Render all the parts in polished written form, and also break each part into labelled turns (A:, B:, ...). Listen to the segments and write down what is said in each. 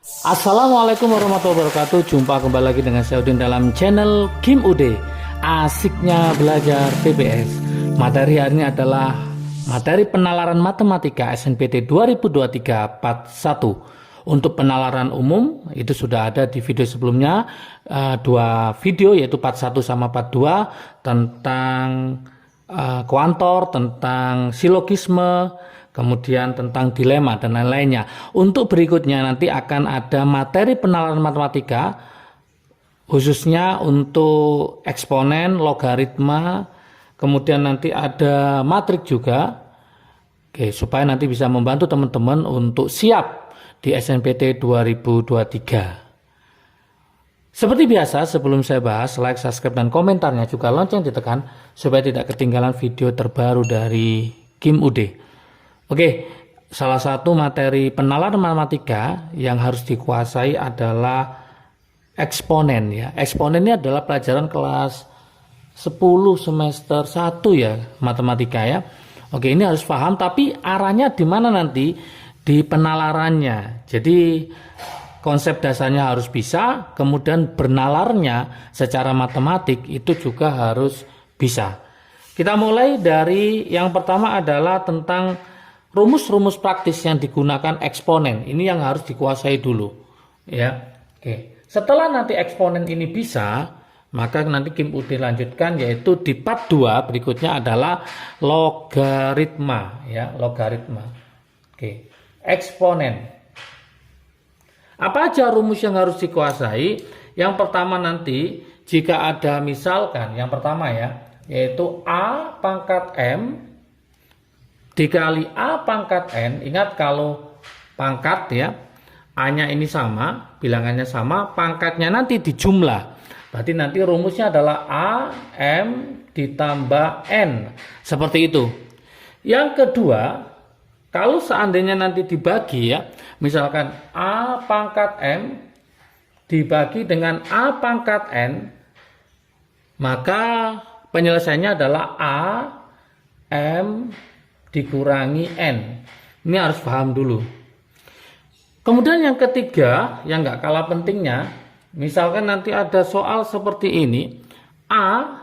A: Assalamualaikum warahmatullahi wabarakatuh. Jumpa kembali lagi dengan saya Udin dalam channel Kim Ude. Asiknya belajar PPS. Materi hari ini adalah materi penalaran matematika SNPT 2023 Part 1. Untuk penalaran umum itu sudah ada di video sebelumnya, dua video yaitu Part 1 sama Part 2 tentang kuantor, tentang silogisme, kemudian tentang dilema dan lain-lainnya. Untuk berikutnya nanti akan ada materi penalaran matematika khususnya untuk eksponen, logaritma, kemudian nanti ada matrik juga. Oke, supaya nanti bisa membantu teman-teman untuk siap di SNPT 2023. Seperti biasa, sebelum saya bahas, like, subscribe, dan komentarnya juga lonceng ditekan supaya tidak ketinggalan video terbaru dari Kim Ude. Oke, salah satu materi penalaran matematika yang harus dikuasai adalah eksponen ya. Eksponen ini adalah pelajaran kelas 10 semester 1 ya, matematika ya. Oke, ini harus paham, tapi arahnya di mana nanti di penalarannya. Jadi konsep dasarnya harus bisa, kemudian bernalarnya secara matematik itu juga harus bisa. Kita mulai dari yang pertama adalah tentang rumus-rumus praktis yang digunakan eksponen. Ini yang harus dikuasai dulu ya. Oke. Setelah nanti eksponen ini bisa, maka nanti Kim Ude lanjutkan yaitu di part 2 berikutnya adalah logaritma ya, logaritma. Oke. Eksponen. Apa aja rumus yang harus dikuasai? Yang pertama nanti jika ada misalkan yang pertama ya, yaitu A pangkat M dikali A pangkat N. Ingat kalau pangkat ya, A-nya ini sama, bilangannya sama, pangkatnya nanti dijumlah. Berarti nanti rumusnya adalah A, M ditambah N. Seperti itu. Yang kedua, kalau seandainya nanti dibagi ya, misalkan A pangkat M dibagi dengan A pangkat N, maka penyelesaiannya adalah A, M dikurangi N. Ini harus paham dulu. Kemudian yang ketiga, yang nggak kalah pentingnya, misalkan nanti ada soal seperti ini, A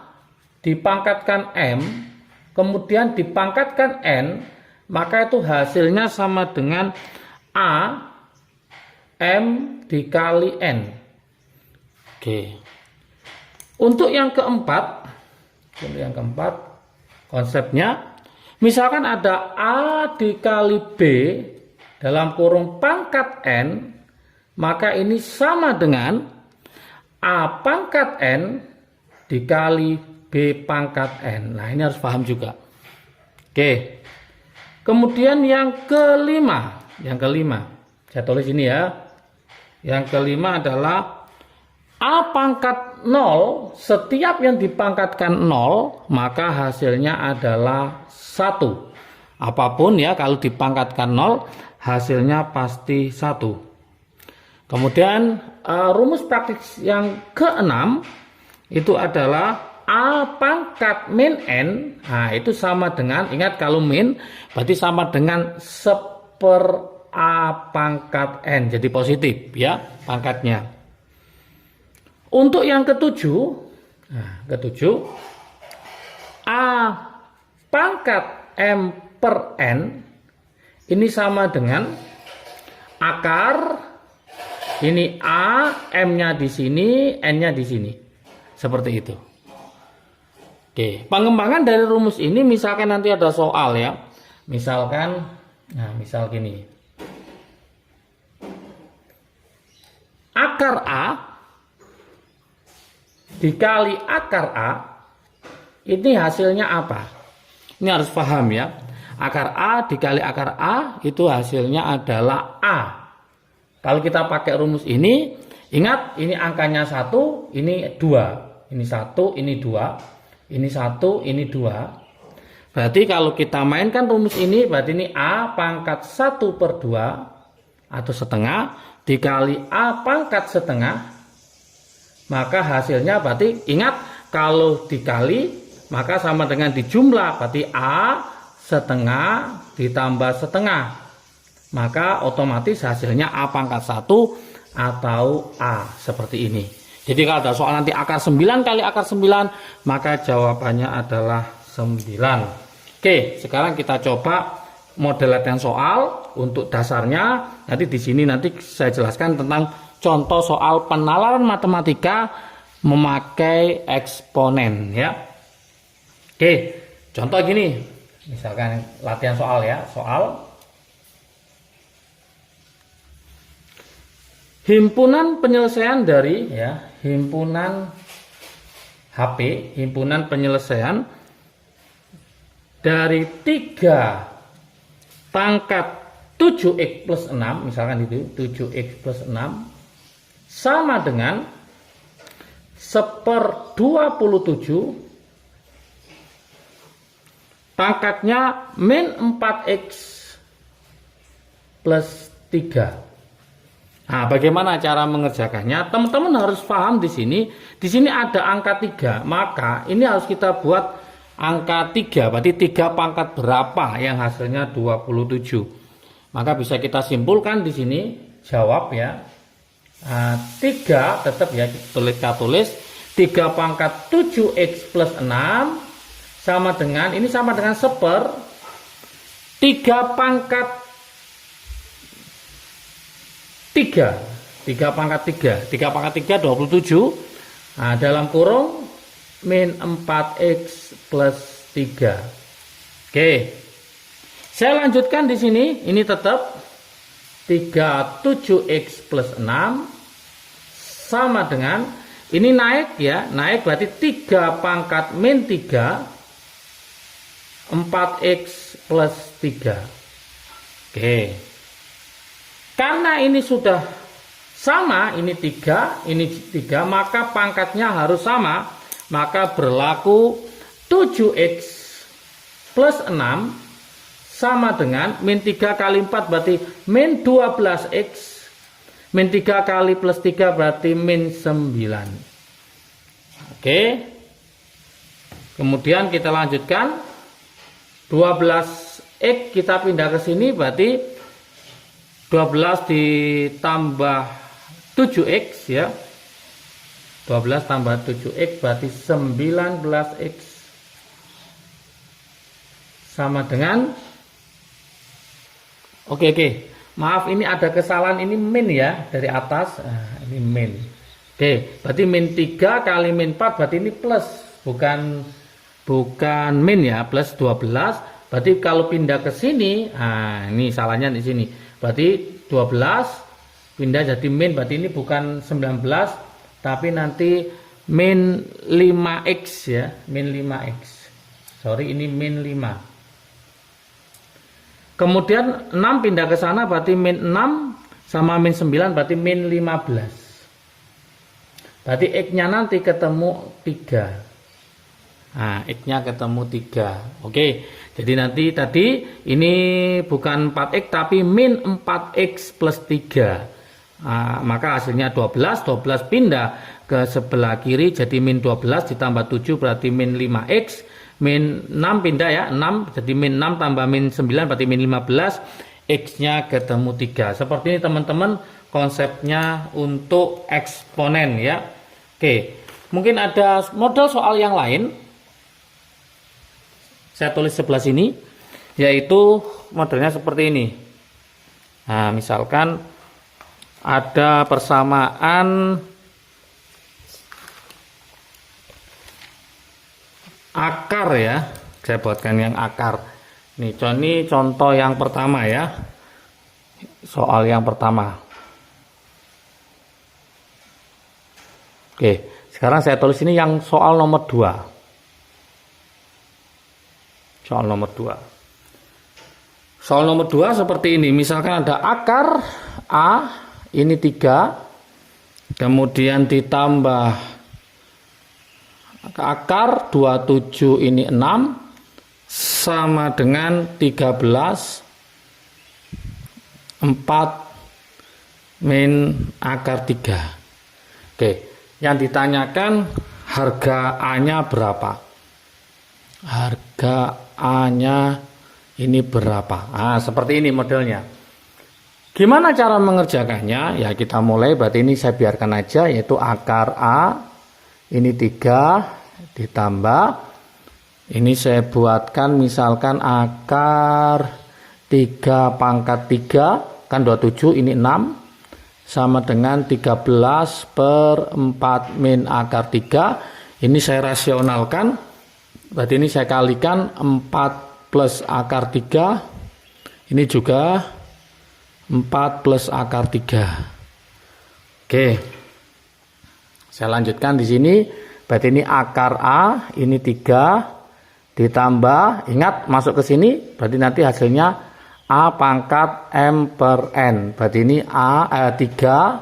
A: dipangkatkan M, kemudian dipangkatkan N, maka itu hasilnya sama dengan A M dikali N. Oke. Untuk yang keempat konsepnya, misalkan ada A dikali B dalam kurung pangkat N, maka ini sama dengan A pangkat N dikali B pangkat N. Nah, ini harus paham juga. Oke. Kemudian yang kelima, saya tulis ini ya. Yang kelima adalah A pangkat 0, setiap yang dipangkatkan 0, maka hasilnya adalah 1. Apapun ya, kalau dipangkatkan 0, hasilnya pasti 1. Kemudian rumus praktis yang keenam, itu adalah A pangkat min N. Nah, itu sama dengan, ingat kalau min, berarti sama dengan seper A pangkat N. Jadi positif ya, pangkatnya. Untuk yang ketujuh, A pangkat M per N ini sama dengan akar ini A, M-nya di sini, N-nya di sini. Seperti itu. Oke, pengembangan dari rumus ini misalkan nanti ada soal ya. Misalkan, misal gini. Akar A dikali akar A, ini hasilnya apa? Ini harus paham ya. Akar A dikali akar A itu hasilnya adalah A. Kalau kita pakai rumus ini, ingat ini angkanya 1, ini 2. Ini 1, ini 2. Ini 1, ini 2. Berarti kalau kita mainkan rumus ini, berarti ini A pangkat 1 per 2 atau setengah dikali A pangkat setengah, maka hasilnya berarti ingat kalau dikali maka sama dengan dijumlah, berarti A setengah ditambah setengah. maka otomatis hasilnya A pangkat 1 atau A seperti ini. Jadi kalau ada soal nanti akar 9 kali akar 9, maka jawabannya adalah 9. Oke, sekarang kita coba model latihan soal untuk dasarnya. Nanti di sini nanti saya jelaskan tentang contoh soal penalaran matematika memakai eksponen ya. Oke, contoh gini. Misalkan latihan soal ya, soal himpunan penyelesaian dari ya, himpunan HP, himpunan penyelesaian dari 3 pangkat 7x plus 6, misalkan itu 7x plus 6 sama dengan 1/27 pangkatnya min 4x plus 3. Nah, bagaimana cara mengerjakannya? Teman-teman harus paham di sini. Di sini ada angka 3, maka ini harus kita buat angka 3. Berarti 3 pangkat berapa yang hasilnya 27. Maka bisa kita simpulkan di sini jawab ya. 3 tetap ya kita tulis 3 pangkat 7x plus 6 sama dengan, ini sama dengan 1/3 pangkat 3. 3 pangkat 3. 3 pangkat 3 27. Nah, dalam kurung min 4x plus 3. Oke. Saya lanjutkan di sini, ini tetap 3 7x plus 6 sama dengan, ini naik ya, naik berarti 3 pangkat min 3 4x plus 3. Oke. Karena ini sudah sama, ini 3, ini 3, maka pangkatnya harus sama. Maka berlaku 7x plus 6 sama dengan min 3 kali 4 berarti min 12x. Min 3 kali plus 3 berarti min 9. Oke. Kemudian kita lanjutkan. 12x kita pindah ke sini berarti 12 ditambah 7x ya. 12 tambah 7x berarti 19x sama dengan oke. Maaf, ini ada kesalahan, ini min ya dari atas. Nah, ini min. Oke, berarti min 3 kali min 4 berarti ini plus, bukan min ya, plus 12. Berarti kalau pindah ke sini, nah ini salahnya di sini. Berarti 12 pindah jadi min, berarti ini bukan 19 tapi nanti min 5x ya, min 5x. Sorry, ini min 5. Kemudian 6 pindah ke sana berarti min 6 sama min 9 berarti min 15. Berarti x-nya nanti ketemu 3. Nah, x-nya ketemu 3. Oke, jadi nanti tadi ini bukan 4x tapi min 4x plus 3. Nah, maka hasilnya 12. 12 pindah ke sebelah kiri jadi min 12 ditambah 7 berarti min 5x. Min 6 pindah ya, 6 jadi min 6 tambah min 9 berarti min 15. X-nya ketemu 3. Seperti ini teman-teman konsepnya untuk eksponen ya. Oke, mungkin ada model soal yang lain. Saya tulis sebelah sini, yaitu modelnya seperti ini. Nah, misalkan ada persamaan akar ya. Saya buatkan yang akar. Ini contoh yang pertama ya. Soal yang pertama. Oke, sekarang saya tulis ini yang soal nomor 2. Soal nomor 2. Soal nomor 2 seperti ini. Misalkan ada akar A, ini 3. Kemudian ditambah akar 27 ini 6. Sama dengan 13. 4 min akar 3. Oke. Yang ditanyakan harga A-nya berapa? Harga A-nya ini berapa? Nah, seperti ini modelnya. Gimana cara mengerjakannya? Ya kita mulai, berarti ini saya biarkan aja, yaitu akar A, ini 3, ditambah, ini saya buatkan misalkan akar 3 pangkat 3, kan 27, ini 6, sama dengan 13/4 min akar 3, ini saya rasionalkan, berarti ini saya kalikan 4 plus akar 3, ini juga 4 plus akar 3. Oke. Saya lanjutkan di sini. Berarti ini akar A, ini 3 ditambah, ingat masuk ke sini, berarti nanti hasilnya A pangkat M per N. Berarti ini 3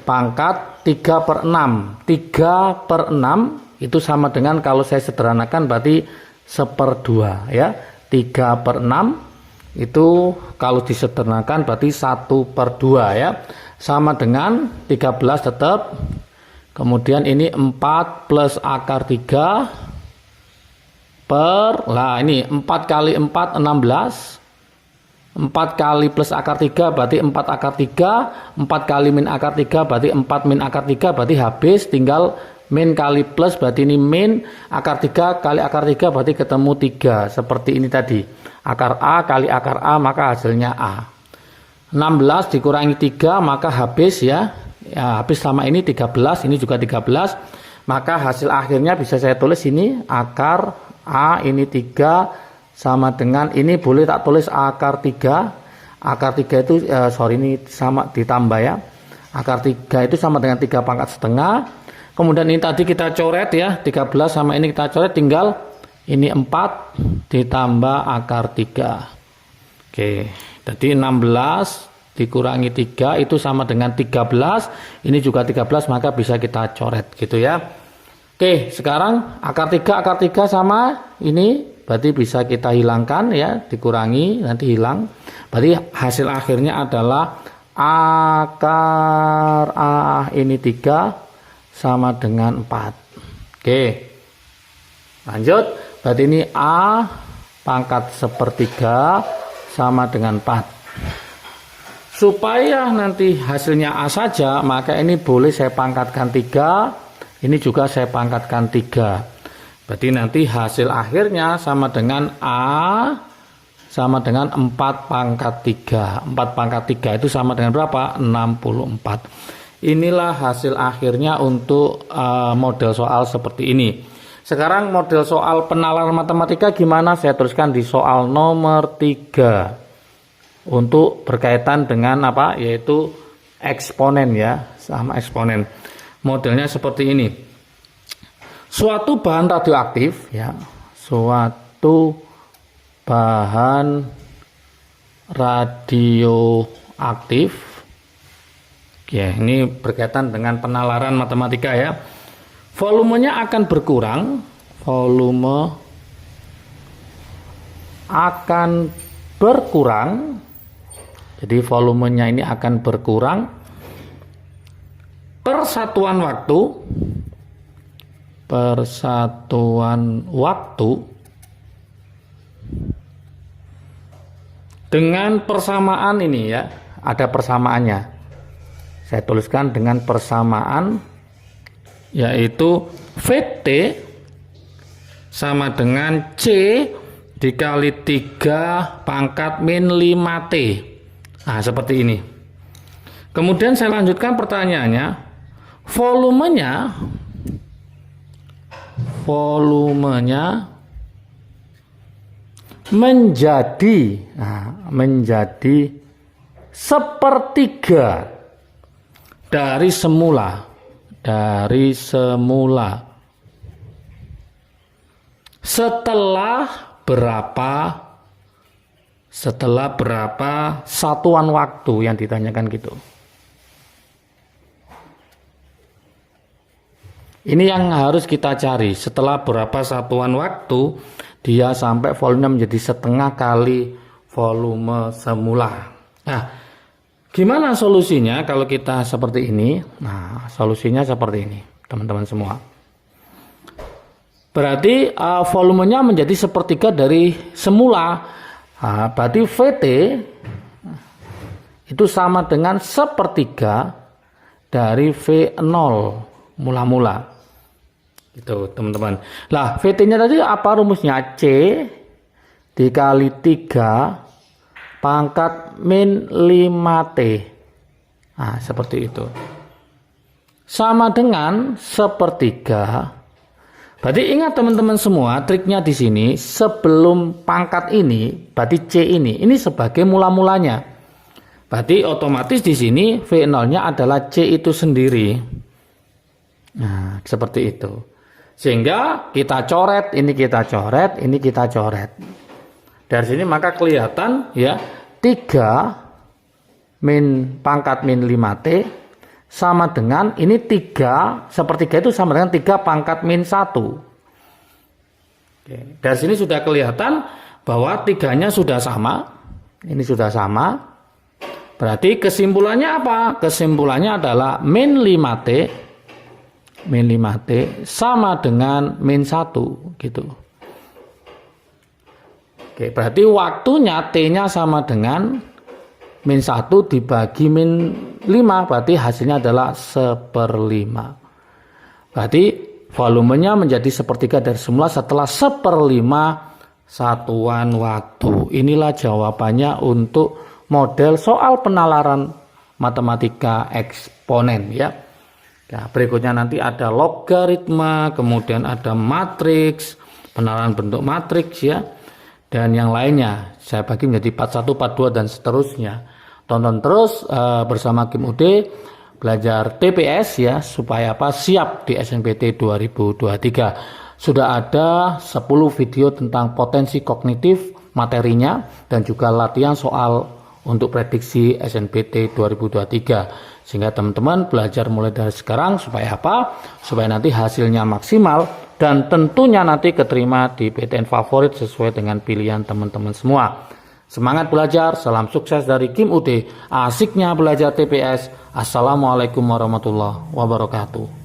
A: pangkat 3/6. 3/6 itu sama dengan, kalau saya sederhanakan berarti 1/2 ya. 3/6 itu kalau disederhanakan berarti 1/2 ya, sama dengan 13 tetap, kemudian ini 4 plus akar 3 per, lah ini 4 kali 4 16, 4 kali plus akar 3 berarti 4 akar 3, 4 kali min akar 3 berarti 4 min akar 3, berarti habis, tinggal min kali plus, berarti ini min akar 3 kali akar 3 berarti ketemu 3, seperti ini tadi. Akar A kali akar A, maka hasilnya A. 16 dikurangi 3, maka habis ya. Ya, habis sama ini 13, ini juga 13. Maka hasil akhirnya bisa saya tulis ini akar A ini 3 sama dengan, ini boleh tak tulis akar 3. Akar 3 itu ini sama ditambah ya. Akar 3 itu sama dengan 3 pangkat setengah. Kemudian ini tadi kita coret ya, 13 sama ini kita coret, tinggal ini 4 ditambah akar 3. Oke, jadi 16 dikurangi 3 itu sama dengan 13. Ini juga 13, maka bisa kita coret gitu ya. Oke, sekarang akar 3 sama ini, berarti bisa kita hilangkan ya, dikurangi nanti hilang. Berarti hasil akhirnya adalah akar A ini 3 sama dengan 4. Oke, lanjut. Berarti ini A pangkat 1/3 sama dengan 4. Supaya nanti hasilnya A saja, maka ini boleh saya pangkatkan 3, ini juga saya pangkatkan 3. Berarti nanti hasil akhirnya sama dengan A sama dengan 4 pangkat 3. 4 pangkat 3 itu sama dengan berapa? 64. Inilah hasil akhirnya untuk model soal seperti ini. Sekarang model soal penalaran matematika gimana? Saya tuliskan di soal nomor 3. Untuk berkaitan dengan apa? Yaitu eksponen ya, sama eksponen. Modelnya seperti ini. Suatu bahan radioaktif ya, suatu bahan radioaktif. Ya, ini berkaitan dengan penalaran matematika ya. Volumenya akan berkurang, volume akan berkurang, jadi volumenya ini akan berkurang per satuan waktu dengan persamaan ini ya, ada persamaannya. Saya tuliskan dengan persamaan, yaitu VT sama dengan C dikali 3 pangkat min 5T. Nah, seperti ini. Kemudian saya lanjutkan pertanyaannya, volumenya menjadi sepertiga dari semula. Setelah berapa satuan waktu yang ditanyakan gitu. Ini yang harus kita cari, setelah berapa satuan waktu dia sampai volumenya menjadi setengah kali volume semula. Nah, gimana solusinya kalau kita seperti ini? Nah, solusinya seperti ini, teman-teman semua. Berarti volumenya menjadi sepertiga dari semula. Nah, berarti VT itu sama dengan sepertiga dari V0 mula-mula. Itu teman-teman. Lah VT-nya tadi apa rumusnya? C dikali 3 pangkat min 5T. Nah, seperti itu. Sama dengan sepertiga. Berarti ingat teman-teman semua, triknya di sini sebelum pangkat ini, berarti C ini sebagai mula-mulanya. Berarti otomatis di sini V0-nya adalah C itu sendiri. Nah, seperti itu. Sehingga kita coret, ini kita coret, ini kita coret. Dari sini maka kelihatan ya 3 min pangkat min 5T sama dengan ini 3 sepertiga itu sama dengan 3 pangkat min 1. Oke. Dari sini sudah kelihatan bahwa 3-nya sudah sama. Ini sudah sama. Berarti kesimpulannya apa? Kesimpulannya adalah min 5T sama dengan min 1 gitu. Oke, berarti waktunya T-nya sama dengan min 1 dibagi min 5, berarti hasilnya adalah 1/5. Berarti volumenya menjadi sepertiga dari semula setelah 1/5 satuan waktu. Inilah jawabannya untuk model soal penalaran matematika eksponen ya. Nah, berikutnya nanti ada logaritma, kemudian ada matriks, penalaran bentuk matriks ya. Dan yang lainnya saya bagi menjadi part 1, part 2 dan seterusnya. Tonton terus bersama Kim UD belajar TPS ya supaya siap di SNMPT 2023. Sudah ada 10 video tentang potensi kognitif materinya dan juga latihan soal untuk prediksi SNMPT 2023. Sehingga teman-teman belajar mulai dari sekarang supaya supaya nanti hasilnya maksimal dan tentunya nanti keterima di PTN favorit sesuai dengan pilihan teman-teman semua. Semangat belajar, salam sukses dari Kim UD, asiknya belajar TPS. Assalamualaikum warahmatullahi wabarakatuh.